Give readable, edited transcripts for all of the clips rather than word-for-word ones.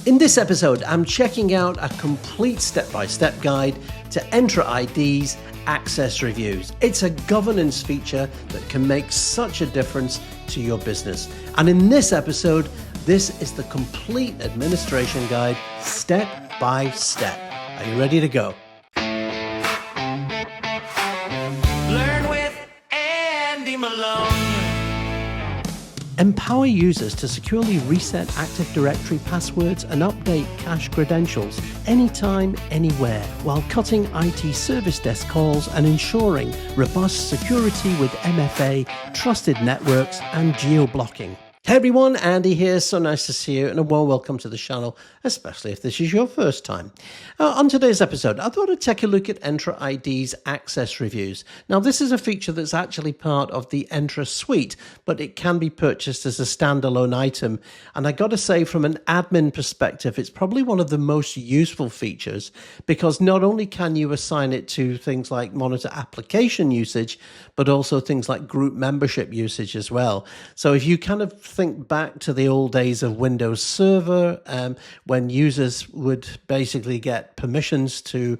In this episode, I'm checking out a complete step-by-step guide to Entra ID's access reviews. It's a governance feature that can make such a difference to your business. And in this episode, this is the complete administration guide, step by step. Are you ready to go? Learn with Andy Malone. Empower users to securely reset Active Directory passwords and update cache credentials anytime, anywhere, while cutting IT service desk calls and ensuring robust security with MFA, trusted networks, and geo-blocking. Hey everyone, Andy here. So nice to see you and a warm welcome to the channel, especially if this is your first time. On today's episode, I thought I'd take a look at Entra ID's access reviews. Now, this is a feature that's actually part of the Entra suite, but it can be purchased as a standalone item. And I got to say, from an admin perspective, it's probably one of the most useful features because not only can you assign it to things like monitor application usage, but also things like group membership usage as well. So if you kind of think back to the old days of Windows Server, when users would basically get permissions to,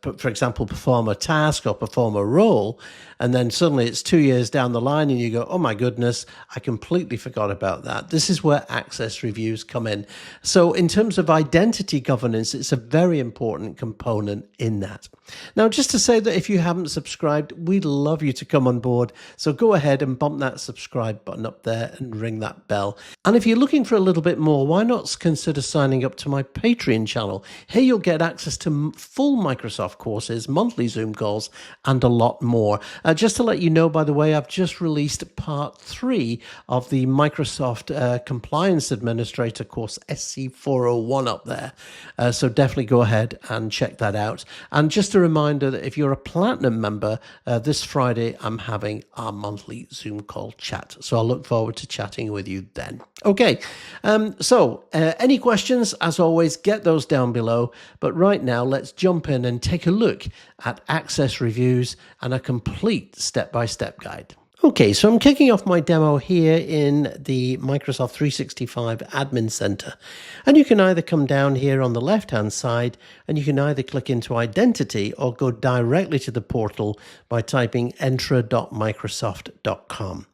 for example, perform a task or perform a role, and then suddenly it's 2 years down the line and you go, oh my goodness, I completely forgot about that. This is where access reviews come in. So in terms of identity governance, it's a very important component in that. Now, just to say that if you haven't subscribed, we'd love you to come on board. So go ahead and bump that subscribe button up there and ring that bell. And if you're looking for a little bit more, why not consider signing up to my Patreon channel? Here you'll get access to full Microsoft courses, monthly Zoom calls, and a lot more. Just to let you know, by the way, I've just released part 3 of the Microsoft Compliance Administrator course, SC401 up there. So definitely go ahead and check that out. And just a reminder that if you're a Platinum member, this Friday I'm having our monthly Zoom call chat. So I'll look forward to chatting with you then. Okay, so any questions, as always, get those down below. But right now, let's jump in and take a look at access reviews and a complete step-by-step guide. Okay, so I'm kicking off my demo here in the Microsoft 365 Admin Center. And you can either come down here on the left-hand side and you can either click into Identity or go directly to the portal by typing entra.microsoft.com.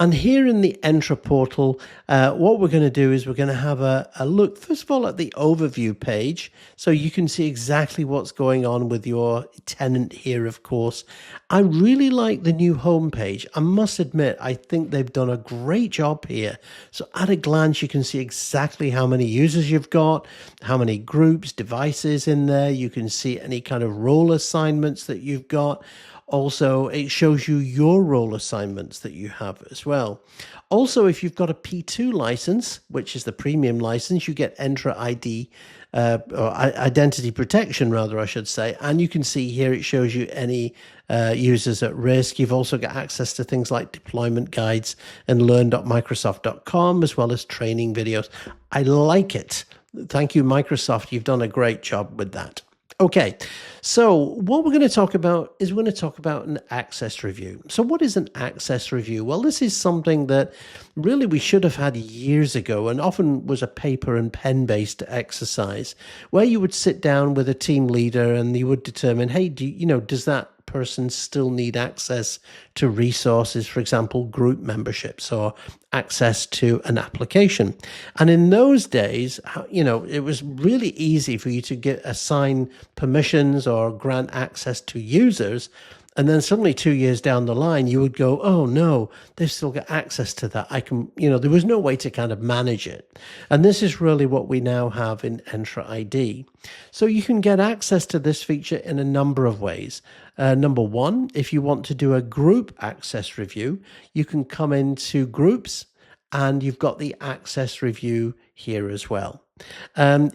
And here in the Entra portal, what we're going to do is we're going to have a look, first of all, at the overview page. So you can see exactly what's going on with your tenant here, of course. I really like the new home page. I must admit, I think they've done a great job here. So at a glance, you can see exactly how many users you've got, how many groups, devices in there. You can see any kind of role assignments that you've got. Also, it shows you your role assignments that you have as well. Also, if you've got a P2 license, which is the premium license, you get Entra ID, or identity protection, rather, I should say. And you can see here, it shows you any users at risk. You've also got access to things like deployment guides and learn.microsoft.com, as well as training videos. I like it. Thank you, Microsoft. You've done a great job with that. Okay, so what we're going to talk about is we're going to talk about an access review. So what is an access review? Well, this is something that really we should have had years ago and often was a paper and pen-based exercise where you would sit down with a team leader and you would determine, hey, does that person still need access to resources, for example, group memberships or access to an application. And in those days, it was really easy for you to assign permissions or grant access to users. And then suddenly 2 years down the line, you would go, oh no, they've still got access to that. There was no way to kind of manage it. And this is really what we now have in Entra ID. So you can get access to this feature in a number of ways. Number one, if you want to do a group access review, you can come into groups and you've got the access review here as well.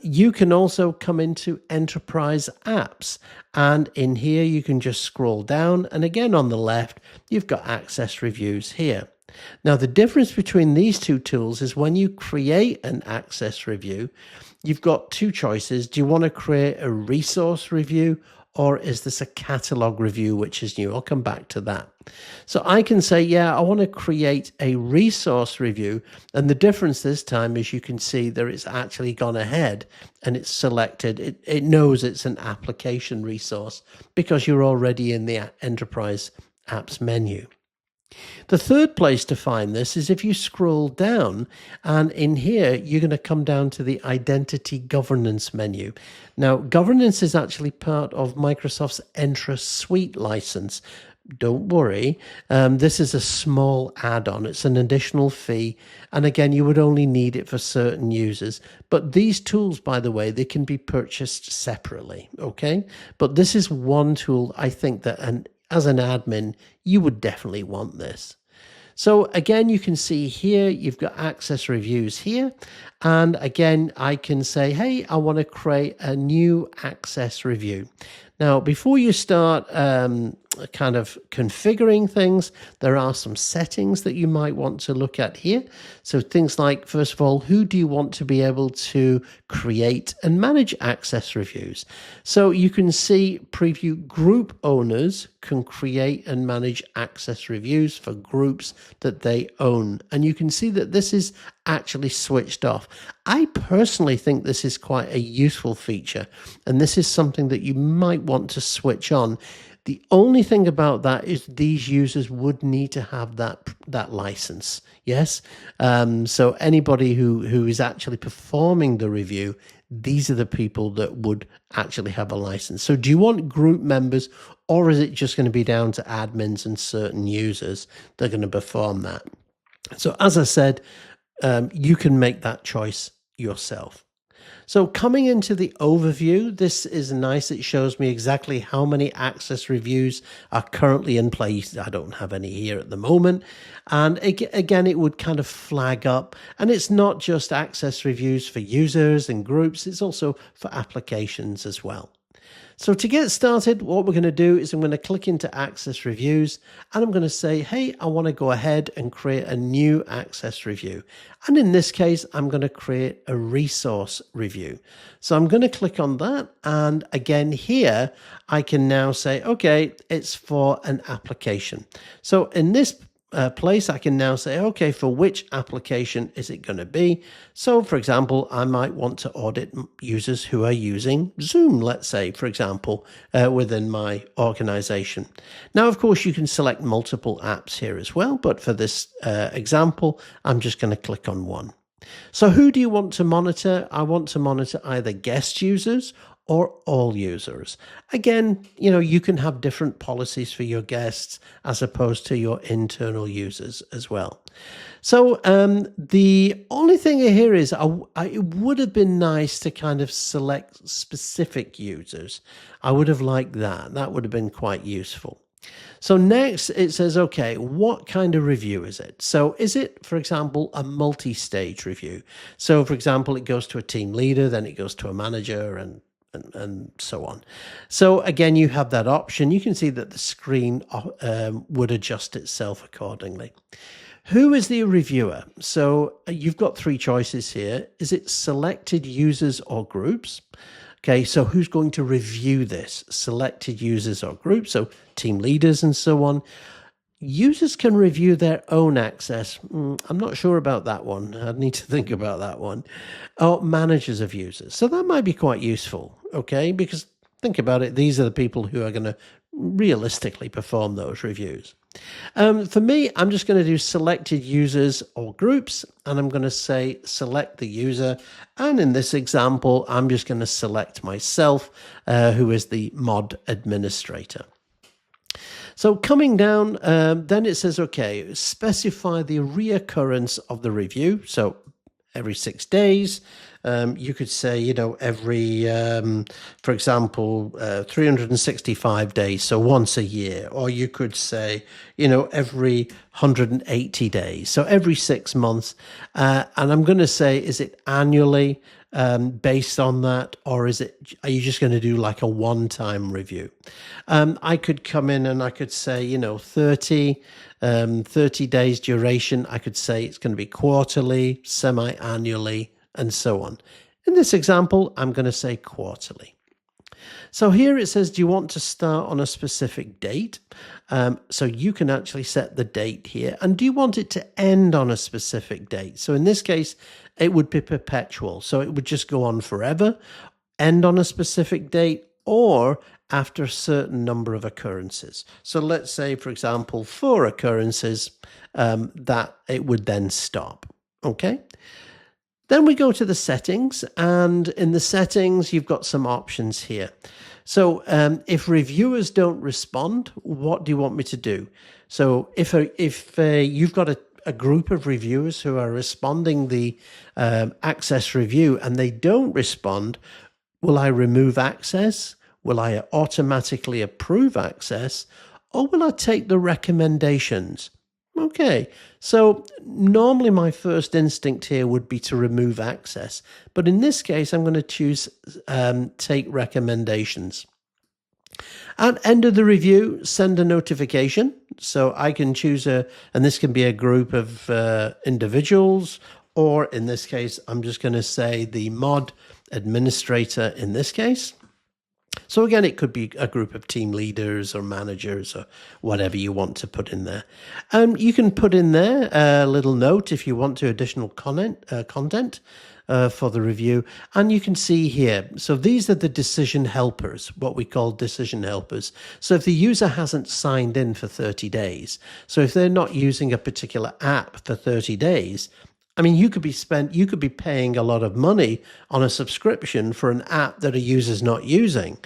You can also come into enterprise apps, and in here you can just scroll down, and again on the left you've got access reviews here. Now the difference between these two tools is when you create an access review, you've got two choices. Do you want to create a resource review or is this a catalog review, which is new? I'll come back to that. So I can say, yeah, I want to create a resource review. And the difference this time is you can see that it's actually gone ahead and it's selected. It knows it's an application resource because you're already in the Enterprise Apps menu. The third place to find this is if you scroll down, and in here you're going to come down to the Identity Governance menu. Now, governance is actually part of Microsoft's Entra Suite license. Don't worry, this is a small add-on. It's an additional fee, and again, you would only need it for certain users. But these tools, by the way, they can be purchased separately, okay? But this is one tool I think that as an admin, you would definitely want this. So again, you can see here, you've got access reviews here. And again, I can say, hey, I want to create a new access review. Now, before you start kind of configuring things, there are some settings that you might want to look at here. So things like, first of all, who do you want to be able to create and manage access reviews? So you can see preview group owners can create and manage access reviews for groups that they own. And you can see that this is actually switched off. I personally think this is quite a useful feature, and this is something that you might want to switch on. The only thing about that is these users would need to have that license. Yes. So anybody who is actually performing the review, these are the people that would actually have a license. So do you want group members, or is it just going to be down to admins and certain users that are going to perform that? So as I said, you can make that choice yourself. So coming into the overview, this is nice. It shows me exactly how many access reviews are currently in place. I don't have any here at the moment. And again, it would kind of flag up. And it's not just access reviews for users and groups. It's also for applications as well. So to get started, what we're going to do is I'm going to click into access reviews, and I'm going to say, hey, I want to go ahead and create a new access review. And in this case, I'm going to create a resource review. So I'm going to click on that. And again, here, I can now say, okay, it's for an application. So in this place, I can now say, okay, for which application is it going to be? So, for example, I might want to audit users who are using Zoom, let's say, for example, within my organization. Now, of course, you can select multiple apps here as well, but for this example, I'm just going to click on one. So who do you want to monitor? I want to monitor either guest users or all users. Again, you can have different policies for your guests as opposed to your internal users as well. So the only thing here is it would have been nice to kind of select specific users. I would have liked that. That would have been quite useful. So next it says, okay, what kind of review is it? So is it, for example, a multi-stage review? So for example, it goes to a team leader, then it goes to a manager and so on. So again, you have that option. You can see that the screen would adjust itself accordingly. Who is the reviewer? So you've got three choices here. Is it selected users or groups? Okay, so who's going to review this? Selected users or groups, so team leaders and so on. Users can review their own access. I'm not sure about that one. I'd need to think about that one. Or managers of users. So that might be quite useful, okay? Because think about it, these are the people who are going to realistically perform those reviews. For me, I'm just going to do selected users or groups, and I'm going to say select the user. And in this example, I'm just going to select myself, who is the mod administrator. So coming down, then it says, okay, specify the reoccurrence of the review. So every 6 days, you could say, every, for example, 365 days, so once a year. Or you could say, every 180 days, so every 6 months. And I'm going to say, is it annually? Based on that, or are you just going to do like a one-time review? I could come in and I could say, 30 days duration. I could say it's going to be quarterly, semi-annually, and so on. In this example, I'm going to say quarterly. So here it says, do you want to start on a specific date? So you can actually set the date here. And do you want it to end on a specific date? So in this case, it would be perpetual. So it would just go on forever, end on a specific date, or after a certain number of occurrences. So let's say, for example, 4 occurrences, that it would then stop. Okay. Then we go to the settings, and in the settings, you've got some options here. So if reviewers don't respond, what do you want me to do? So if you've got a group of reviewers who are responding the access review and they don't respond, will I remove access? Will I automatically approve access? Or will I take the recommendations? Okay, so normally my first instinct here would be to remove access, but in this case, I'm going to choose take recommendations. At end of the review, send a notification. So I can choose and this can be a group of individuals, or in this case, I'm just going to say the mod administrator in this case. So again, it could be a group of team leaders or managers or whatever you want to put in there. You can put in there a little note if you want to, additional content for the review. And you can see here, so these are the decision helpers, what we call decision helpers. So if the user hasn't signed in for 30 days, so if they're not using a particular app for 30 days, I mean, you could be paying a lot of money on a subscription for an app that a user's not using,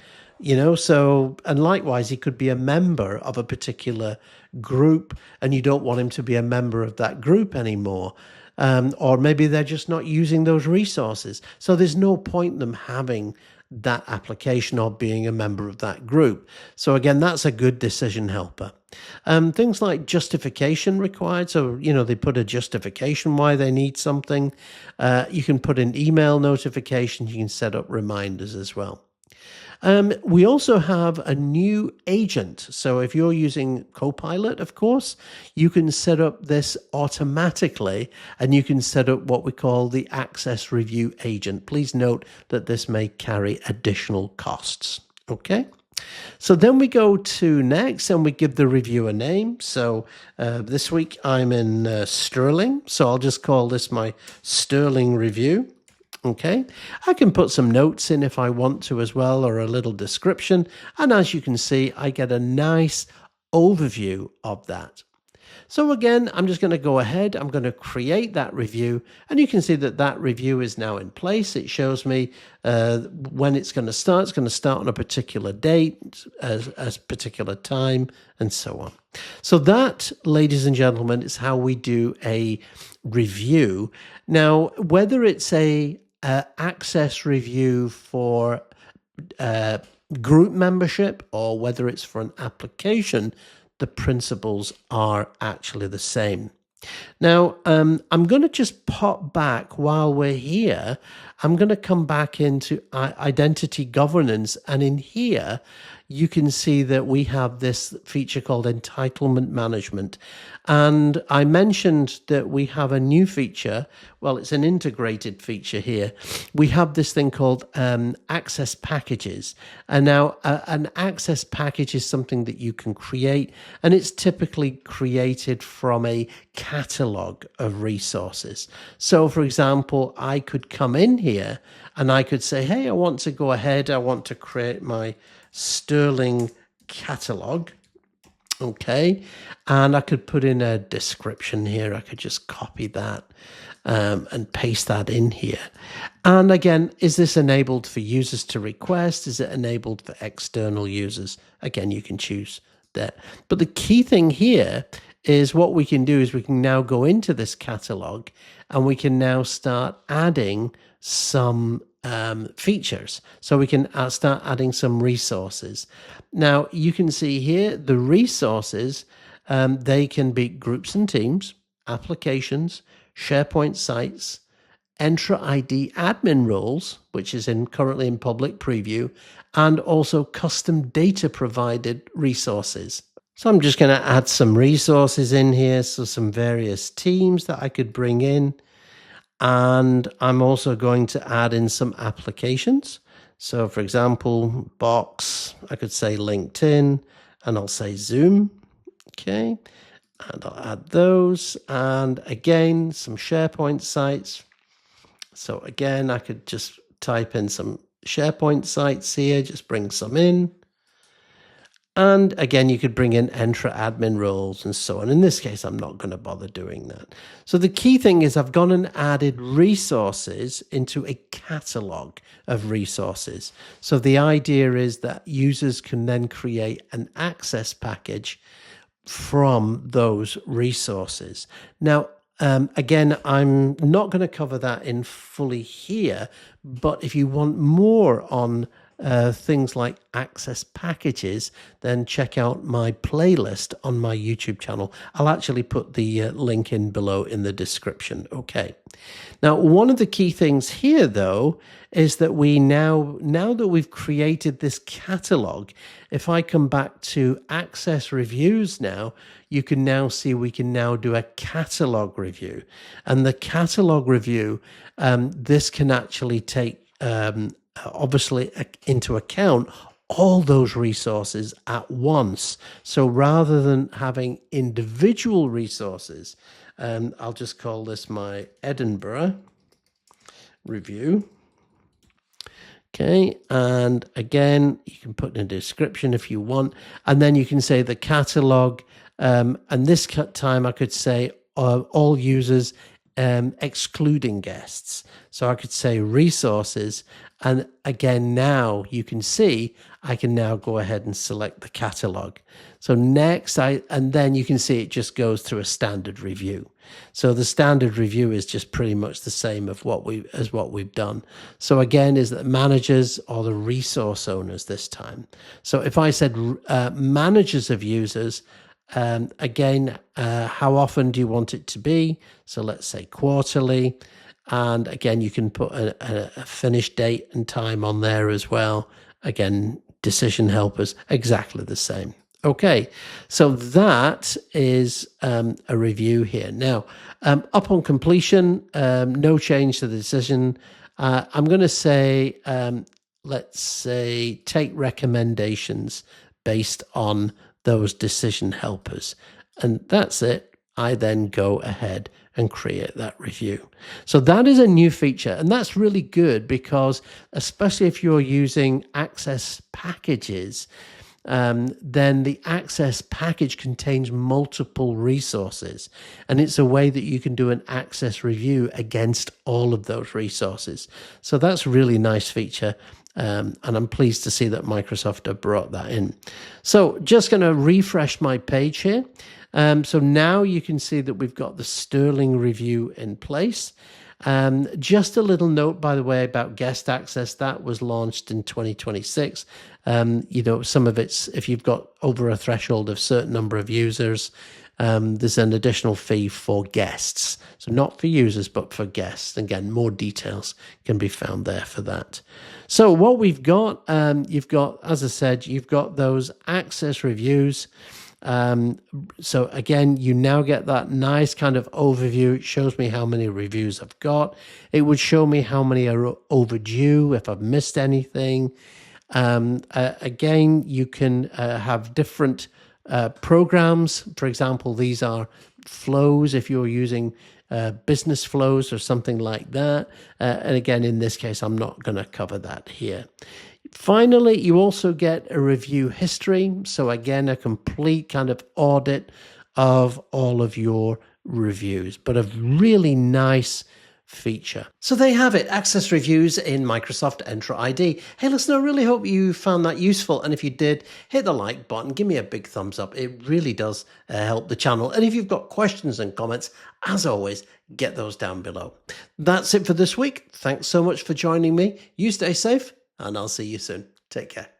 so, and likewise, he could be a member of a particular group and you don't want him to be a member of that group anymore. Or maybe they're just not using those resources. So there's no point in them having that application or being a member of that group. So again, that's a good decision helper. Things like justification required. So, they put a justification why they need something. You can put in email notifications. You can set up reminders as well. We also have a new agent. So if you're using Copilot, of course, you can set up this automatically and you can set up what we call the access review agent. Please note that this may carry additional costs. Okay. So then we go to next and we give the review a name. So this week I'm in Sterling. So I'll just call this my Sterling review. Okay, I can put some notes in if I want to as well, or a little description. And as you can see, I get a nice overview of that. So again, I'm just going to go ahead. I'm going to create that review. And you can see that that review is now in place. It shows me when it's going to start. It's going to start on a particular date, a particular time, and so on. So that, ladies and gentlemen, is how we do a review. Now, whether it's a access review for group membership or whether it's for an application, the principles are actually the same. Now, I'm going to just pop back while we're here. I'm going to come back into identity governance. And in here, you can see that we have this feature called entitlement management. And I mentioned that we have a new feature. Well, it's an integrated feature here. We have this thing called access packages. And now an access package is something that you can create, and it's typically created from a catalog of resources. So, for example, I could come in here and I could say, hey, I want to go ahead. I want to create my Sterling catalog. Okay, and I could put in a description here. I could just copy that and paste that in here. And again, is this enabled for users to request? Is it enabled for external users? Again, you can choose that. But the key thing here is what we can do is we can now go into this catalog and we can now start adding some features. So we can start adding some resources. Now you can see here the resources, they can be groups and teams, applications, SharePoint sites, Entra ID admin roles, which is currently in public preview, and also custom data provided resources. So I'm just going to add some resources in here. So some various teams that I could bring in. And I'm also going to add in some applications. So for example, box, I could say LinkedIn, and I'll say Zoom. Okay. And I'll add those. And again, some SharePoint sites. So again, I could just type in some SharePoint sites here, just bring some in. And again, you could bring in Entra admin roles and so on. In this case, I'm not going to bother doing that. So the key thing is I've gone and added resources into a catalog of resources. So the idea is that users can then create an access package from those resources. Now, again, I'm not going to cover that in fully here, but if you want more on things like access packages, then check out my playlist on my YouTube channel. I'll actually put the link in below in the description. Okay. Now, one of the key things here, though, is that we now that we've created this catalog, if I come back to access reviews now, you can now see we can now do a catalog review. And the catalog review, this can actually take obviously into account all those resources at once. So rather than having individual resources, I'll just call this my Edinburgh review. Okay, and again, you can put in a description if you want, and then you can say the catalog, and this time I could say all users excluding guests. So I could say resources, and again, now you can see I can now go ahead and select the catalog. So next, and then you can see it just goes through a standard review. So the standard review is just pretty much the same of what we've done. So again, is that managers or the resource owners this time. So if I said managers of users, again, how often do you want it to be? So let's say quarterly. And again, you can put a finish date and time on there as well. Again, decision helpers, exactly the same. Okay, so that is a review here. Now, upon completion, no change to the decision. I'm going to say, let's say, take recommendations based on those decision helpers. And that's it. I then go ahead and create that review. So that is a new feature, and that's really good because especially if you're using access packages, then the access package contains multiple resources, and it's a way that you can do an access review against all of those resources. So that's a really nice feature. And I'm pleased to see that Microsoft have brought that in. So just going to refresh my page here. So now you can see that we've got the Sterling review in place. Just a little note, by the way, about guest access. That was launched in 2026. You know, some of it's, if you've got over a threshold of certain number of users, there's an additional fee for guests. So not for users, but for guests. Again, more details can be found there for that. So what we've got, you've got, as I said, you've got those access reviews. So again, you now get that nice kind of overview. It shows me how many reviews I've got. It would show me how many are overdue, if I've missed anything. Again, you can have different programs. For example, these are flows if you're using business flows or something like that. And again, in this case, I'm not going to cover that here. Finally, you also get a review history. So again, a complete kind of audit of all of your reviews, but a really nice feature. So there you have it, access reviews in Microsoft Entra ID. Hey, listen, I really hope you found that useful. And if you did, hit the like button, give me a big thumbs up. It really does help the channel. And if you've got questions and comments, as always, get those down below. That's it for this week. Thanks so much for joining me. You stay safe, and I'll see you soon. Take care.